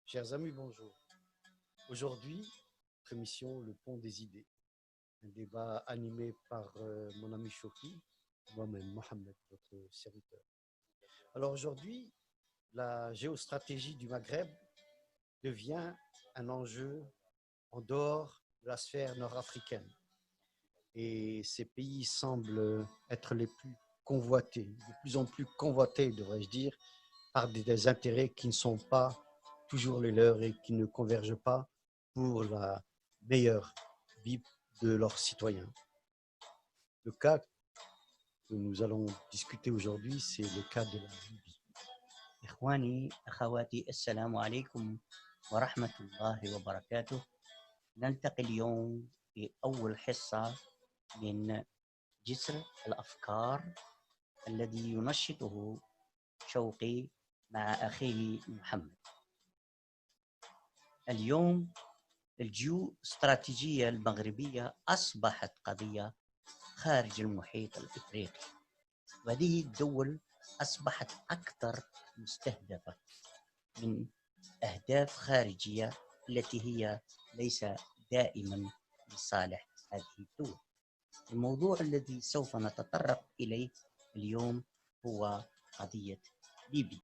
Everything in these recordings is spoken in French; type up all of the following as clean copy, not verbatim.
Chers amis, bonjour. Aujourd'hui, notre émission Le Pont des idées, un débat animé par mon ami Choki, moi-même, Mohamed, votre serviteur. Alors aujourd'hui, la géostratégie du Maghreb devient un enjeu en dehors de la sphère nord-africaine. Et ces pays semblent être les plus convoités, de plus en plus convoités, devrais-je dire, par des intérêts qui ne sont pas toujours les leurs et qui ne convergent pas pour la meilleure vie de leurs citoyens. Le cas que nous allons discuter aujourd'hui, c'est le cas de la Libye. إخواني أخواتي السلام عليكم ورحمة الله وبركاته. نلتقي اليوم في أول حصة من جسر الأفكار الذي ينشطه شوقي مع أخيه محمد. اليوم الجيوستراتيجية المغربية أصبحت قضية خارج المحيط الإفريقي، وهذه الدول أصبحت أكثر مستهدفة من أهداف خارجية التي هي ليس دائما لصالح هذه الدول. الموضوع الذي سوف نتطرق إليه اليوم هو قضية ليبيا.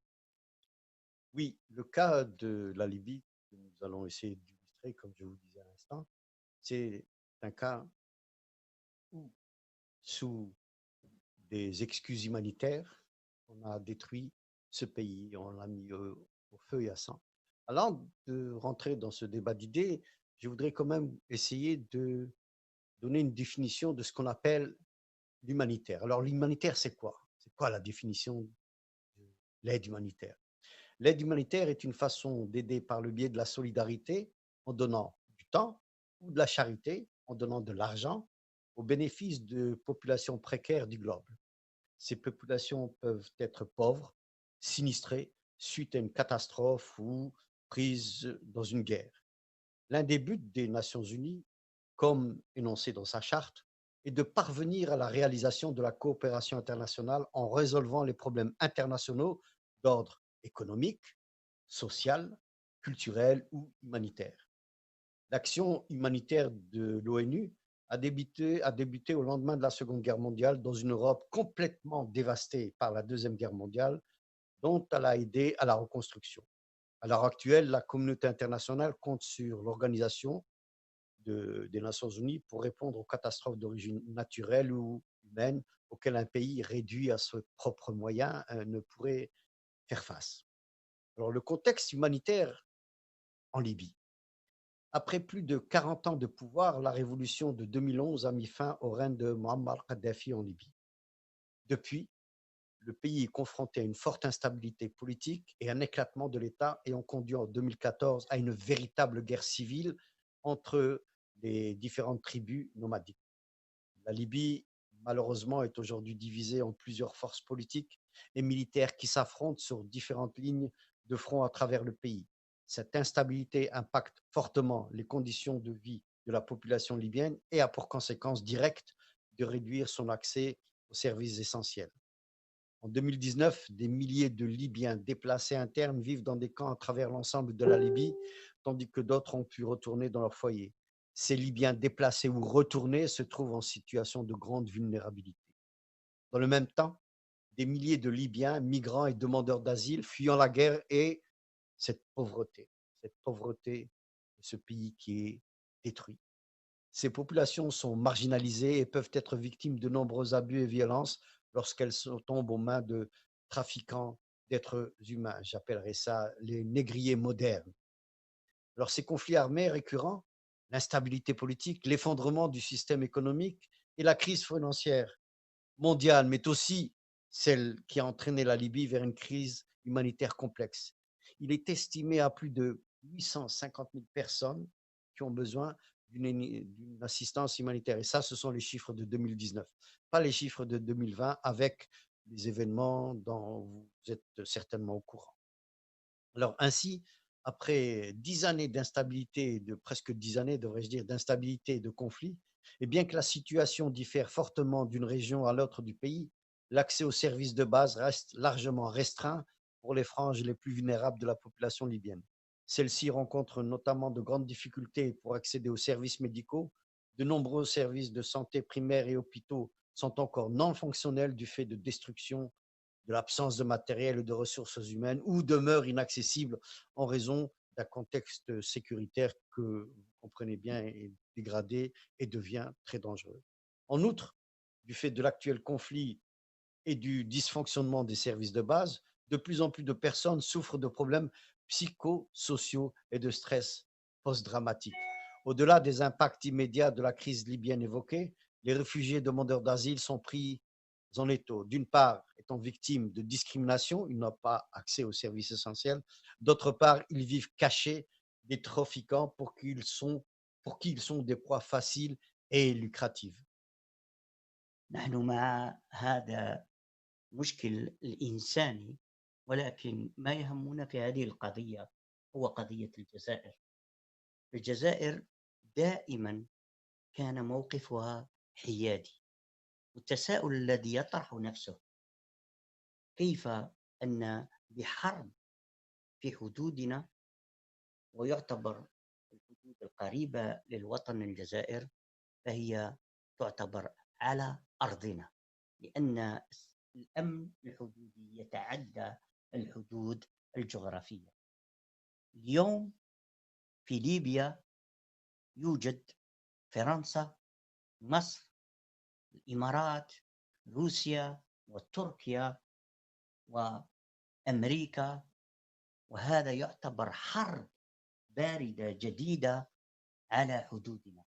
Oui, le cas de la Libye que nous allons essayer d'illustrer, comme je vous disais à l'instant, c'est un cas où, sous des excuses humanitaires, on a détruit ce pays, on l'a mis au feu et à sang. Avant de rentrer dans ce débat d'idées, je voudrais quand même essayer de donner une définition de ce qu'on appelle l'humanitaire. Alors l'humanitaire, c'est quoi? C'est quoi la définition de l'aide humanitaire? L'aide humanitaire est une façon d'aider par le biais de la solidarité en donnant du temps ou de la charité, en donnant de l'argent au bénéfice de populations précaires du globe. Ces populations peuvent être pauvres, sinistrées suite à une catastrophe ou prises dans une guerre. L'un des buts des Nations Unies, comme énoncé dans sa charte, est de parvenir à la réalisation de la coopération internationale en résolvant les problèmes internationaux d'ordre économique, social, culturel ou humanitaire. L'action humanitaire de l'ONU a débuté au lendemain de la Seconde Guerre mondiale dans une Europe complètement dévastée par la Deuxième Guerre mondiale, dont elle a aidé à la reconstruction. À l'heure actuelle, la communauté internationale compte sur l'Organisation des Nations Unies pour répondre aux catastrophes d'origine naturelle ou humaine auxquelles un pays réduit à ses propres moyens ne pourrait faire face. Alors, le contexte humanitaire en Libye. Après plus de 40 ans de pouvoir, la révolution de 2011 a mis fin au règne de Muammar Kadhafi en Libye. Depuis, le pays est confronté à une forte instabilité politique et un éclatement de l'État ayant conduit en 2014 à une véritable guerre civile entre les différentes tribus nomadiques. La Libye, malheureusement, est aujourd'hui divisée en plusieurs forces politiques et militaires qui s'affrontent sur différentes lignes de front à travers le pays. Cette instabilité impacte fortement les conditions de vie de la population libyenne et a pour conséquence directe de réduire son accès aux services essentiels. En 2019, des milliers de Libyens déplacés internes vivent dans des camps à travers l'ensemble de la Libye, tandis que d'autres ont pu retourner dans leur foyer. Ces Libyens déplacés ou retournés se trouvent en situation de grande vulnérabilité. Dans le même temps, des milliers de Libyens, migrants et demandeurs d'asile fuyant la guerre et cette pauvreté de ce pays qui est détruit. Ces populations sont marginalisées et peuvent être victimes de nombreux abus et violences lorsqu'elles tombent aux mains de trafiquants d'êtres humains. J'appellerais ça les négriers modernes. Alors ces conflits armés récurrents, l'instabilité politique, l'effondrement du système économique et la crise financière mondiale, mais aussi celle qui a entraîné la Libye vers une crise humanitaire complexe. Il est estimé à plus de 850 000 personnes qui ont besoin d'une assistance humanitaire. Et ça, ce sont les chiffres de 2019, pas les chiffres de 2020 avec les événements dont vous êtes certainement au courant. Alors ainsi, après 10 années d'instabilité, de presque 10 années, devrais-je dire, d'instabilité et de conflit, et bien que la situation diffère fortement d'une région à l'autre du pays, l'accès aux services de base reste largement restreint pour les franges les plus vulnérables de la population libyenne. Celle-ci rencontre notamment de grandes difficultés pour accéder aux services médicaux. De nombreux services de santé primaires et hôpitaux sont encore non fonctionnels du fait de destruction, de l'absence de matériel et de ressources humaines, ou demeurent inaccessibles en raison d'un contexte sécuritaire que vous comprenez bien est dégradé et devient très dangereux. En outre, du fait de l'actuel conflit et du dysfonctionnement des services de base, de plus en plus de personnes souffrent de problèmes psychosociaux et de stress post-dramatique. Au-delà des impacts immédiats de la crise libyenne évoquée, les réfugiés demandeurs d'asile sont pris en étau. D'une part, étant victimes de discrimination, ils n'ont pas accès aux services essentiels. D'autre part, ils vivent cachés des trafiquants pour qui ils sont des proies faciles et lucratives. نحن مع هذا مشكل الإنساني، ولكن ما يهمنا في هذه القضية هو قضية الجزائر. الجزائر دائما كان موقفها حيادي، والتساؤل الذي يطرح نفسه كيف أن بحرب في حدودنا، ويعتبر الحدود القريبة للوطن الجزائر فهي تعتبر على أرضنا، لأن الأمن الحدودي يتعدى الحدود الجغرافية. اليوم في ليبيا يوجد فرنسا، مصر، الإمارات، روسيا وتركيا وأمريكا، وهذا يعتبر حرب باردة جديدة على حدودنا،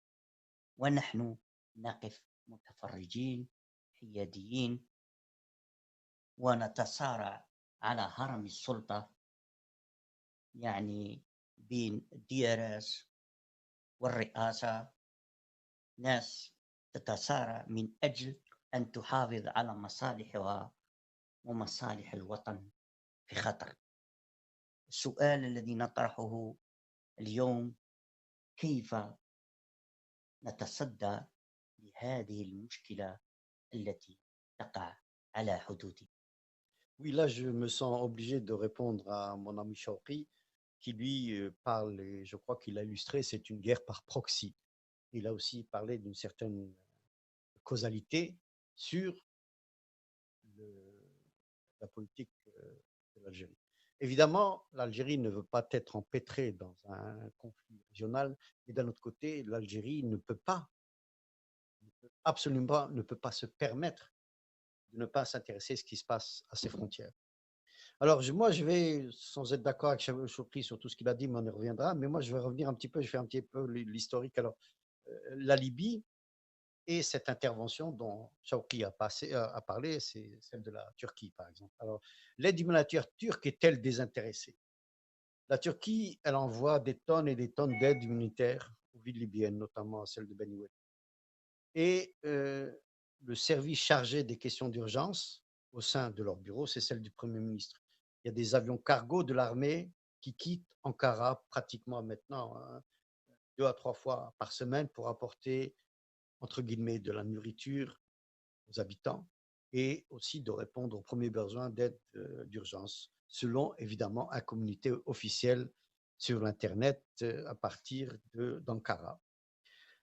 ونحن نقف متفرجين حياديين ونتصارع على هرم السلطة، يعني بين الDRS والرئاسة، ناس تتصارع من أجل أن تحافظ على مصالحها ومصالح الوطن في خطر. السؤال الذي نطرحه اليوم كيف نتصدى لهذه المشكلة التي تقع على حدودنا. Oui, là, je me sens obligé de répondre à mon ami Chaukri, qui lui parle, et je crois qu'il a illustré, c'est une guerre par proxy. Il a aussi parlé d'une certaine causalité sur la politique de l'Algérie. Évidemment, l'Algérie ne veut pas être empêtrée dans un conflit régional, et d'un autre côté, l'Algérie ne peut pas, absolument ne peut pas se permettre de ne pas s'intéresser à ce qui se passe à ses frontières. Alors, moi, je vais, sans être d'accord avec Choukri sur tout ce qu'il a dit, mais on y reviendra, mais moi, je vais revenir un petit peu, je fais un petit peu l'historique. Alors, la Libye et cette intervention dont Choukri a parlé, c'est celle de la Turquie, par exemple. Alors, l'aide humanitaire turque est-elle désintéressée? La Turquie, elle envoie des tonnes et des tonnes d'aide humanitaire aux villes libyennes, notamment à celle de Beni Wellet. Et le service chargé des questions d'urgence au sein de leur bureau, c'est celle du Premier ministre. Il y a des avions cargo de l'armée qui quittent Ankara pratiquement maintenant 2 à 3 fois par semaine pour apporter, entre guillemets, de la nourriture aux habitants et aussi de répondre aux premiers besoins d'aide d'urgence, selon évidemment un communiqué officiel sur Internet à partir d'Ankara.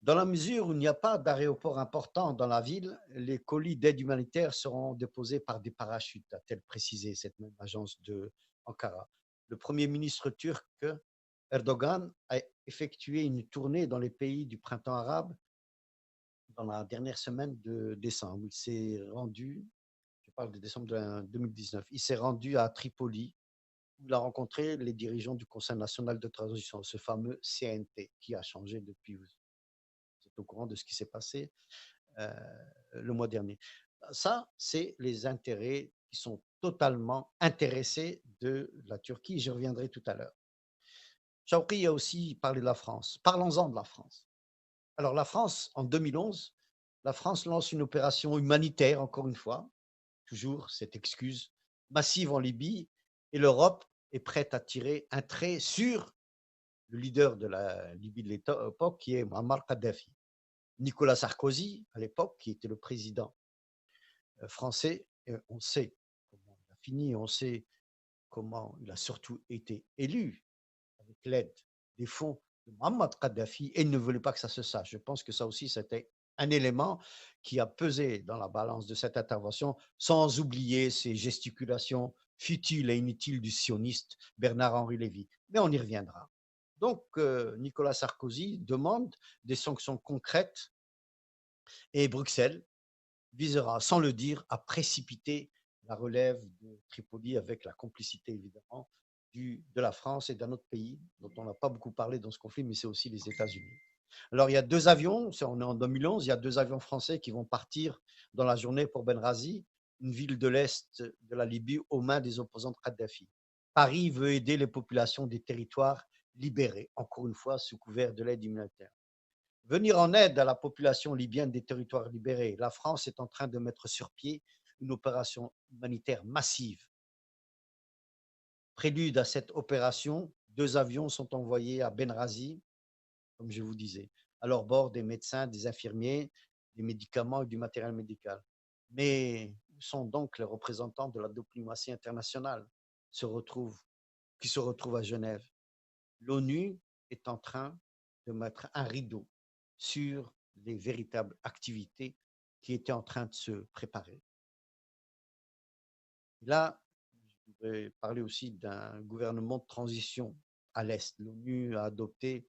Dans la mesure où il n'y a pas d'aéroport important dans la ville, les colis d'aide humanitaire seront déposés par des parachutes, a-t-elle précisé cette même agence de Ankara. Le Premier ministre turc Erdogan a effectué une tournée dans les pays du printemps arabe dans la dernière semaine de décembre. Il s'est rendu parle de décembre 2019, il s'est rendu à Tripoli où il a rencontré les dirigeants du Conseil national de transition, ce fameux CNT qui a changé depuis. Vous êtes au courant de ce qui s'est passé euh, le mois dernier. Ça, c'est les intérêts qui sont totalement intéressés de la Turquie. Je reviendrai tout à l'heure. Chauki a aussi parlé de la France. Parlons-en de la France. Alors la France, en 2011, la France lance une opération humanitaire, encore une fois, toujours cette excuse massive en Libye, et l'Europe est prête à tirer un trait sur le leader de la Libye de l'époque, qui est Muammar Kadhafi. Nicolas Sarkozy, à l'époque, qui était le président français, on sait comment il a fini, on sait comment il a surtout été élu avec l'aide des fonds de Muammar Kadhafi et il ne voulait pas que ça se sache. Je pense que ça aussi, c'était un élément qui a pesé dans la balance de cette intervention, sans oublier ces gesticulations futiles et inutiles du sioniste Bernard-Henri Lévy. Mais on y reviendra. Donc, Nicolas Sarkozy demande des sanctions concrètes et Bruxelles visera, sans le dire, à précipiter la relève de Tripoli avec la complicité, évidemment, de la France et d'un autre pays dont on n'a pas beaucoup parlé dans ce conflit, mais c'est aussi les États-Unis. Alors, il y a deux avions, on est en 2011, il y a deux avions français qui vont partir dans la journée pour Benghazi, une ville de l'Est de la Libye, aux mains des opposants de Kadhafi. Paris veut aider les populations des territoires libérés, encore une fois, sous couvert de l'aide humanitaire. Venir en aide à la population libyenne des territoires libérés. La France est en train de mettre sur pied une opération humanitaire massive. Prélude à cette opération, deux avions sont envoyés à Benghazi, comme je vous disais, à leur bord des médecins, des infirmiers, des médicaments et du matériel médical. Mais où sont donc les représentants de la diplomatie internationale qui se retrouvent à Genève? L'ONU est en train de mettre un rideau sur les véritables activités qui étaient en train de se préparer. Là, je voudrais parler aussi d'un gouvernement de transition à l'Est. L'ONU a adopté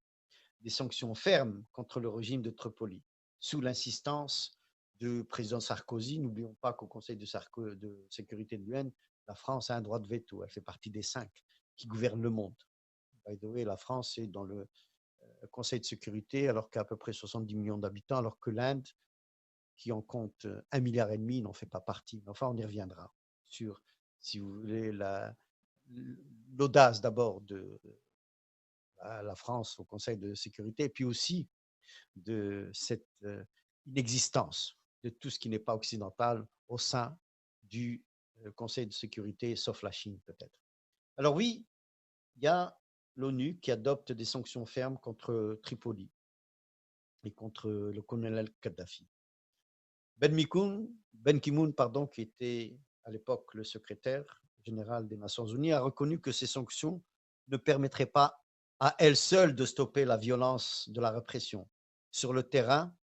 des sanctions fermes contre le régime de Tripoli, sous l'insistance du président Sarkozy. N'oublions pas qu'au Conseil de sécurité de l'UN, la France a un droit de veto. Elle fait partie des 5 qui gouvernent le monde. By the way, la France est dans le Conseil de sécurité alors qu'à peu près 70 millions d'habitants, alors que l'Inde, qui en compte 1,5 milliard, n'en fait pas partie. Enfin, on y reviendra sur, si vous voulez, l'audace d'abord de la France au Conseil de sécurité, et puis aussi de cette inexistence de tout ce qui n'est pas occidental au sein du Conseil de sécurité, sauf la Chine peut-être. Alors oui, il y a l'ONU qui adopte des sanctions fermes contre Tripoli et contre le colonel Kadhafi. Ben Ki-moon, qui était à l'époque le secrétaire général des Nations Unies, a reconnu que ces sanctions ne permettraient pas à elles seules de stopper la violence de la répression. Sur le terrain,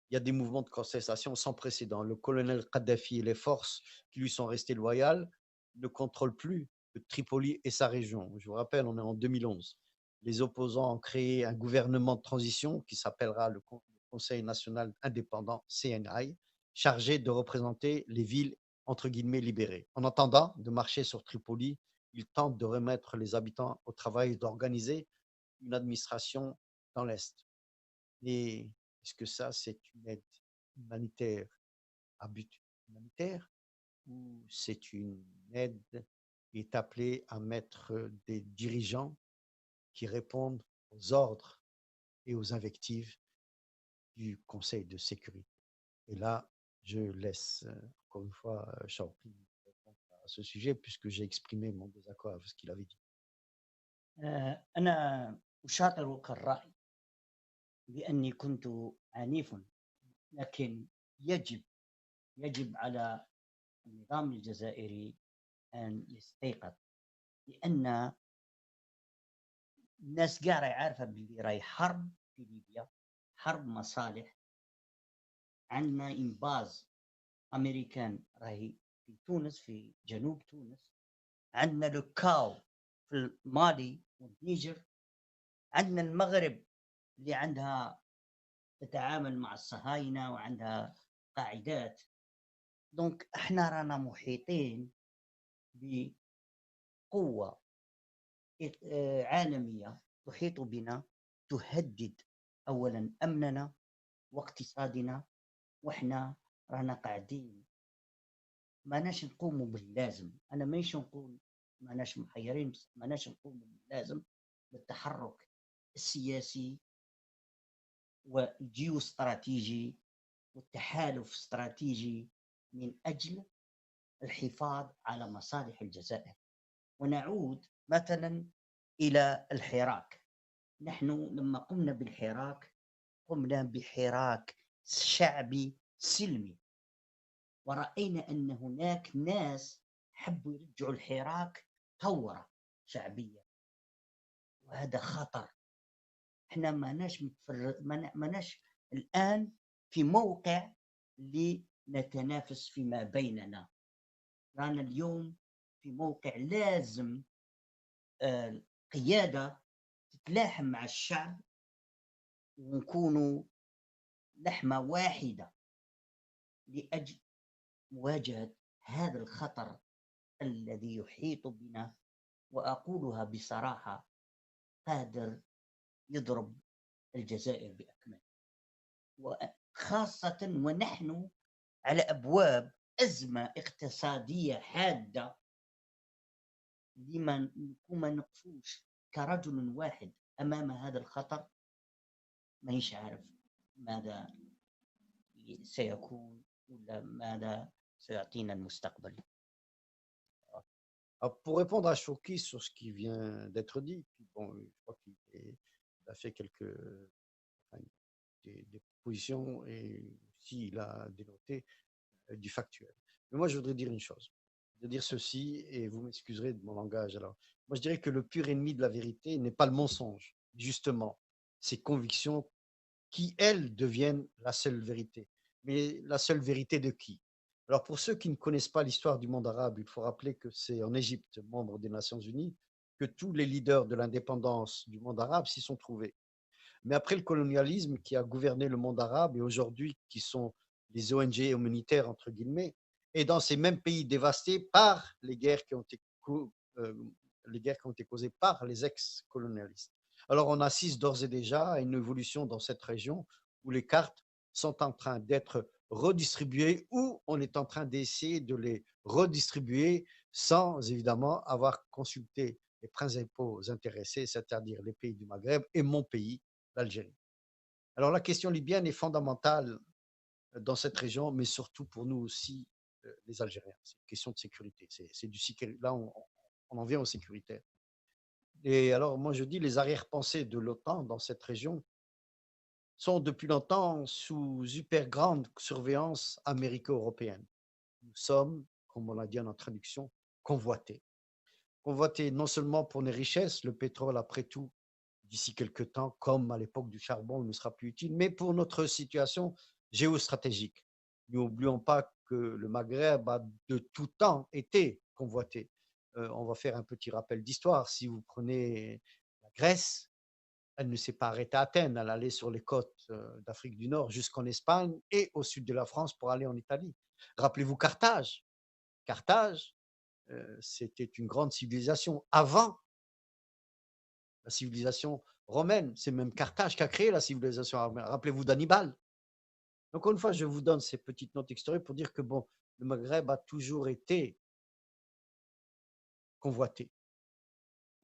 il y a des mouvements de contestation sans précédent. Le colonel Kadhafi et les forces qui lui sont restées loyales ne contrôlent plus Tripoli et sa région. Je vous rappelle, on est en 2011. Les opposants ont créé un gouvernement de transition qui s'appellera le Conseil national indépendant, CNI, chargé de représenter les villes entre guillemets libérées. En attendant de marcher sur Tripoli, ils tentent de remettre les habitants au travail et d'organiser une administration dans l'Est. Et est-ce que ça, c'est une aide humanitaire à but humanitaire ou c'est une aide qui est appelée à mettre des dirigeants qui répondent aux ordres et aux invectives du Conseil de sécurité? Et là, je laisse encore une fois Chauki répondre à ce sujet puisque j'ai exprimé mon désaccord avec ce qu'il avait dit. أنا أشاطرك الرأي بأني كنت عنيف، لكن يجب على النظام الجزائري أن يستيقظ، لأن الناس قاعدة عارفة باللي راهي حرب في ليبيا، حرب مصالح. عندنا إنباز أمريكان راهي في تونس، في جنوب تونس. عندنا لوكاو في مالي والنيجر. عندنا المغرب اللي عندها تتعامل مع الصهاينة وعندها قاعدات. دونك احنا رانا محيطين بقوة عالمية تحيط بنا، تهدد أولا أمننا واقتصادنا، وإحنا رانا قاعدين ماناش نقوموا باللازم. أنا مانيش نقول ماناش محيرين، بس ماناش نقوموا باللازم بالتحرك السياسي والجيوستراتيجي والتحالف استراتيجي من أجل الحفاظ على مصالح الجزائر. ونعود مثلا إلى الحراك. نحن لما قمنا بالحراك قمنا بحراك شعبي سلمي، ورأينا أن هناك ناس حبوا يرجعوا الحراك ثورة شعبية، وهذا خطر. احنا ماناش الآن في موقع لنتنافس فيما بيننا، رانا اليوم في موقع لازم القيادة تتلاحم مع الشعب ونكونوا لحمة واحدة لأجل مواجهة هذا الخطر الذي يحيط بنا، وأقولها بصراحة قادر يضرب الجزائر بأكمله، وخاصة ونحن على أبواب أزمة اقتصادية حادة. لما ما نقفوش كرجل واحد أمام هذا الخطر، مانيش عارف ماذا سيكون ولا ماذا سيعطينا المستقبل. Alors, pour répondre à Chouki sur ce qui vient d'être dit, bon, je crois qu'il a fait des propositions et aussi il a dénoté du factuel. Mais moi, je voudrais dire une chose, de dire ceci, et vous m'excuserez de mon langage. Alors, moi, je dirais que le pur ennemi de la vérité n'est pas le mensonge, justement, ses convictions qui, elles, deviennent la seule vérité. Mais la seule vérité de qui? Alors, pour ceux qui ne connaissent pas l'histoire du monde arabe, il faut rappeler que c'est en Égypte, membre des Nations Unies, que tous les leaders de l'indépendance du monde arabe s'y sont trouvés. Mais après le colonialisme qui a gouverné le monde arabe et aujourd'hui qui sont les ONG humanitaires, entre guillemets, et dans ces mêmes pays dévastés par les guerres qui ont été causées par les ex-colonialistes. Alors on assiste d'ores et déjà à une évolution dans cette région où les cartes sont en train d'être redistribuées ou on est en train d'essayer de les redistribuer sans évidemment avoir consulté les principaux intéressés, c'est-à-dire les pays du Maghreb et mon pays, l'Algérie. Alors la question libyenne est fondamentale dans cette région, mais surtout pour nous aussi, les Algériens. C'est une question de sécurité. Là, on en vient au sécuritaire. Et alors, moi, je dis, les arrière-pensées de l'OTAN dans cette région sont depuis longtemps sous hyper grande surveillance américo-européenne. Nous sommes, comme on l'a dit en traduction, convoités. Convoités non seulement pour nos richesses, le pétrole, après tout, d'ici quelques temps, comme à l'époque du charbon, il ne sera plus utile, mais pour notre situation géostratégique. N'oublions pas que le Maghreb a de tout temps été convoité. On va faire un petit rappel d'histoire. Si vous prenez la Grèce, elle ne s'est pas arrêtée à Athènes, elle allait sur les côtes d'Afrique du Nord jusqu'en Espagne et au sud de la France pour aller en Italie. Rappelez-vous Carthage. Carthage, c'était une grande civilisation avant la civilisation romaine. C'est même Carthage qui a créé la civilisation romaine. Rappelez-vous d'Hannibal. Donc, une fois, je vous donne ces petites notes historiques pour dire que bon, le Maghreb a toujours été convoité.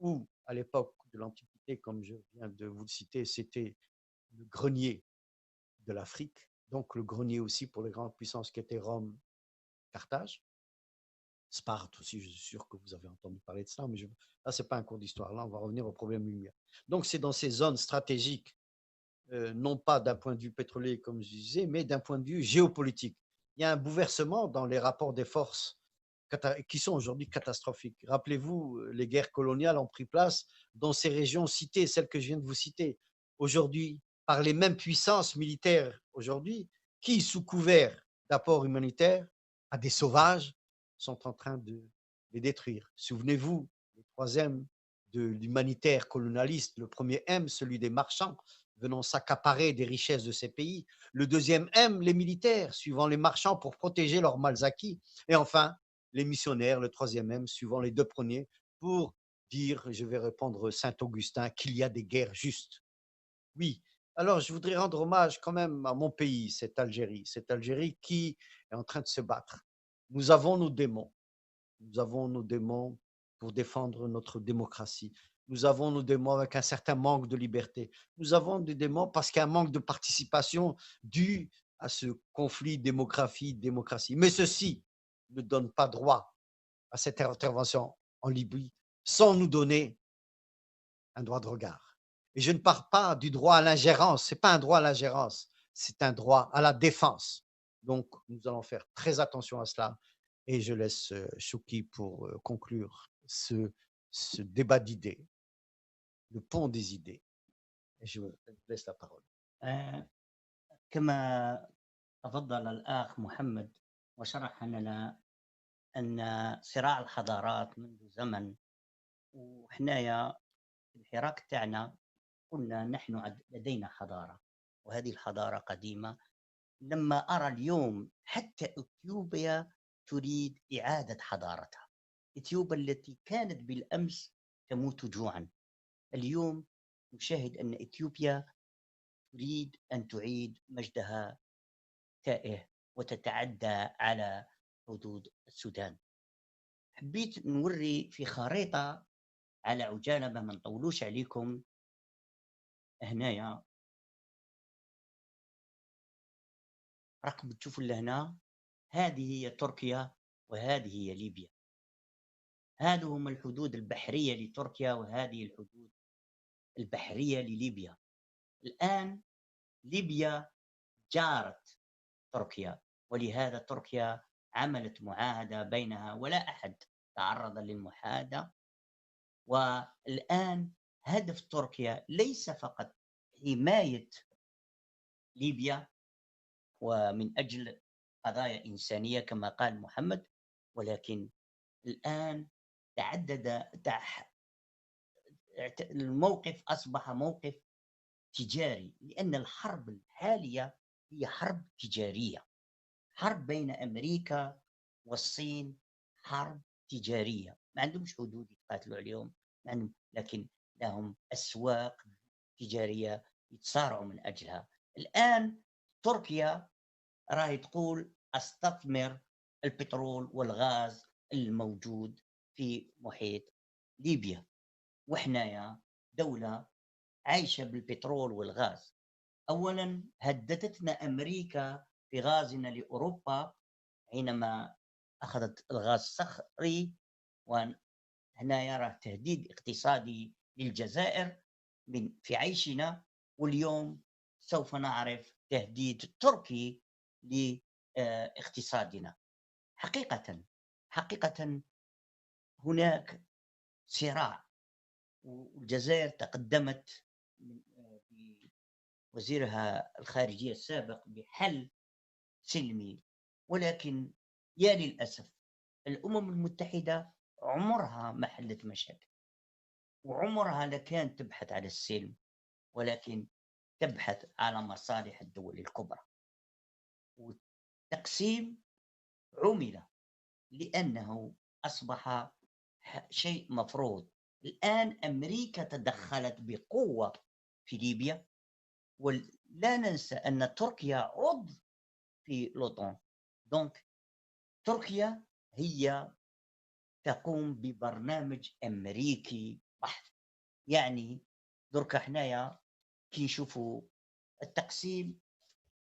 Ou à l'époque de l'Antiquité, comme je viens de vous le citer, c'était le grenier de l'Afrique. Donc, le grenier aussi pour les grandes puissances qui étaient Rome, Carthage. Sparte aussi, je suis sûr que vous avez entendu parler de ça, mais là, ce n'est pas un cours d'histoire. Là, on va revenir au problème lumière. Donc, c'est dans ces zones stratégiques, non pas d'un point de vue pétrolier, comme je disais, mais d'un point de vue géopolitique. Il y a un bouleversement dans les rapports des forces qui sont aujourd'hui catastrophiques. Rappelez-vous, les guerres coloniales ont pris place dans ces régions citées, celles que je viens de vous citer. Aujourd'hui, par les mêmes puissances militaires aujourd'hui, qui, sous couvert d'apports humanitaires à des sauvages, sont en train de les détruire. Souvenez-vous, le troisième de l'humanitaire colonialiste, le premier M, celui des marchands, venant s'accaparer des richesses de ces pays. Le deuxième M, les militaires, suivant les marchands pour protéger leurs mâles acquis. Et enfin, les missionnaires, le troisième M, suivant les deux premiers, pour dire, je vais répondre Saint-Augustin, qu'il y a des guerres justes. Oui, alors je voudrais rendre hommage quand même à mon pays, cette Algérie qui est en train de se battre. Nous avons nos démons. Nous avons nos démons pour défendre notre démocratie. Nous avons nos démons avec un certain manque de liberté. Nous avons des démons parce qu'il y a un manque de participation dû à ce conflit démographie-démocratie. Mais ceci ne donne pas droit à cette intervention en Libye sans nous donner un droit de regard. Et je ne parle pas du droit à l'ingérence. Ce n'est pas un droit à l'ingérence, c'est un droit à la défense. Donc, nous allons faire très attention à cela. Et je laisse Chouki pour conclure ce débat d'idées, le pont des idées. Et je vous laisse la parole. كما تفضل الأخ محمد وشرح لنا أن صراع الحضارات منذ زمن، وحنايا في الحراك تاعنا قلنا نحن لدينا حضارة، وهذه الحضارة قديمة. لما أرى اليوم حتى إثيوبيا تريد إعادة حضارتها، إثيوبيا التي كانت بالأمس تموت جوعا، اليوم نشاهد أن إثيوبيا تريد أن تعيد مجدها تائه وتتعدى على حدود السودان. حبيت نوري في خريطة على عجالة ما نطولوش عليكم. هنايا راكم تشوفوا لهنا، هذه هي تركيا وهذه هي ليبيا. هذه هم الحدود البحرية لتركيا وهذه الحدود البحرية لليبيا. الآن ليبيا جارت تركيا، ولهذا تركيا عملت معاهدة بينها ولا أحد تعرض للمعاهدة. والآن هدف تركيا ليس فقط حماية ليبيا ومن أجل قضايا إنسانية كما قال محمد، ولكن الآن تعدد الموقف، أصبح موقف تجاري، لأن الحرب الحالية هي حرب تجارية، حرب بين أمريكا والصين، حرب تجارية. ما عندهمش حدود يتقاتلوا عليهم، لكن لهم أسواق تجارية يتصارعوا من أجلها. الآن تركيا راهي تقول أستثمر البترول والغاز الموجود في محيط ليبيا، وحنايا دولة عايشة بالبترول والغاز. أولا هددتنا أمريكا في غازنا لأوروبا حينما أخذت الغاز الصخري، وهنا يرى تهديد اقتصادي للجزائر في عيشنا، واليوم سوف نعرف تهديد تركي لاقتصادنا. حقيقة هناك صراع، والجزائر تقدمت بوزيرها الخارجية السابق بحل سلمي، ولكن يا للأسف الأمم المتحدة عمرها ما حلت مشاكل، وعمرها لكانت تبحث على السلم، ولكن تبحث على مصالح الدول الكبرى. والتقسيم عمل لأنه أصبح شيء مفروض. الآن أمريكا تدخلت بقوة في ليبيا، ولا ننسى أن تركيا عضو في لوطون. دونك تركيا هي تقوم ببرنامج أمريكي بحت. يعني درك حنايا كي نشوفوا التقسيم،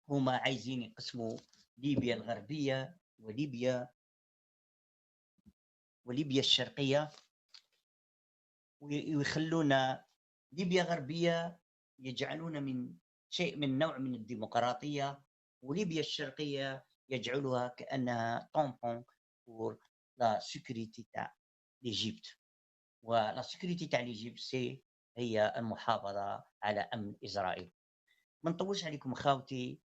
هما عايزين يقسموا ليبيا الغربية وليبيا الشرقية، ويخلونا ليبيا غربية يجعلون من شيء من نوع من الديمقراطية، وليبيا الشرقية يجعلها كأنها طومبون pour la sécurité تاع ليجيبت. ولا سيكوريتي تاع ليجيبت هي المحافظة على أمن إسرائيل. ما نطولش عليكم خاوتي،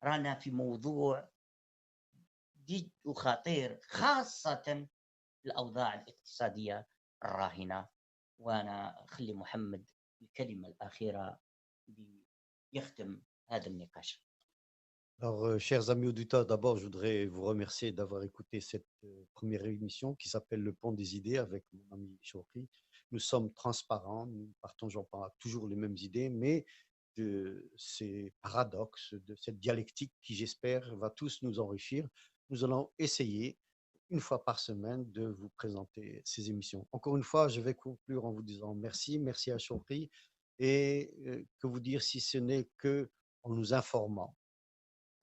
رانا في موضوع جد وخطير، خاصة الأوضاع الاقتصادية الراهنة. وأنا أخلي محمد الكلمة الأخيرة يختم هذا النقاش. Alors, chers amis auditeurs, d'abord, je voudrais vous remercier d'avoir écouté cette première émission qui s'appelle Le Pont des idées avec mon ami Chokri. Nous sommes transparents, nous ne partageons pas toujours les mêmes idées, mais de ces paradoxes, de cette dialectique qui, j'espère, va tous nous enrichir. Nous allons essayer, une fois par semaine, de vous présenter ces émissions. Encore une fois, je vais conclure en vous disant merci, merci à Chokri, et que vous dire si ce n'est que en nous informant,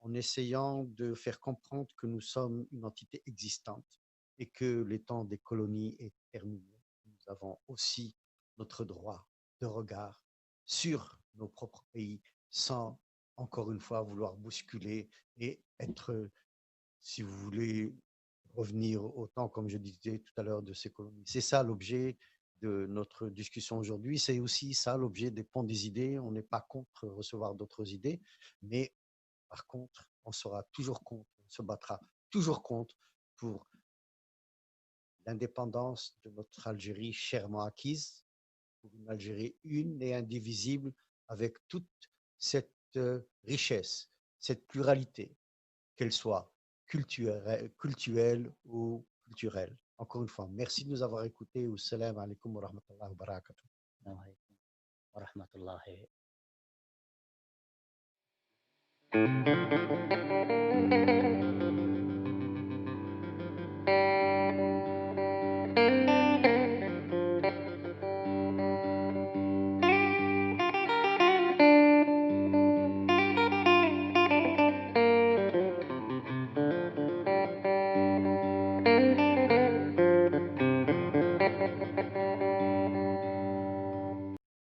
en essayant de faire comprendre que nous sommes une entité existante et que les temps des colonies est terminé. Nous avons aussi notre droit de regard sur nos propres pays sans, encore une fois, vouloir bousculer et être, si vous voulez, revenir au temps, comme je disais tout à l'heure, de ces colonies. C'est ça l'objet de notre discussion aujourd'hui. C'est aussi ça l'objet des ponts des idées. On n'est pas contre recevoir d'autres idées, mais par contre, on sera toujours contre, on se battra toujours contre pour l'indépendance de notre Algérie chèrement acquise, pour une Algérie une et indivisible avec toute cette richesse, cette pluralité, qu'elle soit culturelle ou culturelle. Encore une fois, merci de nous avoir écoutés. Salam alaikum wa rahmatullahi wa barakatuh. السلام عليكم ورحمة الله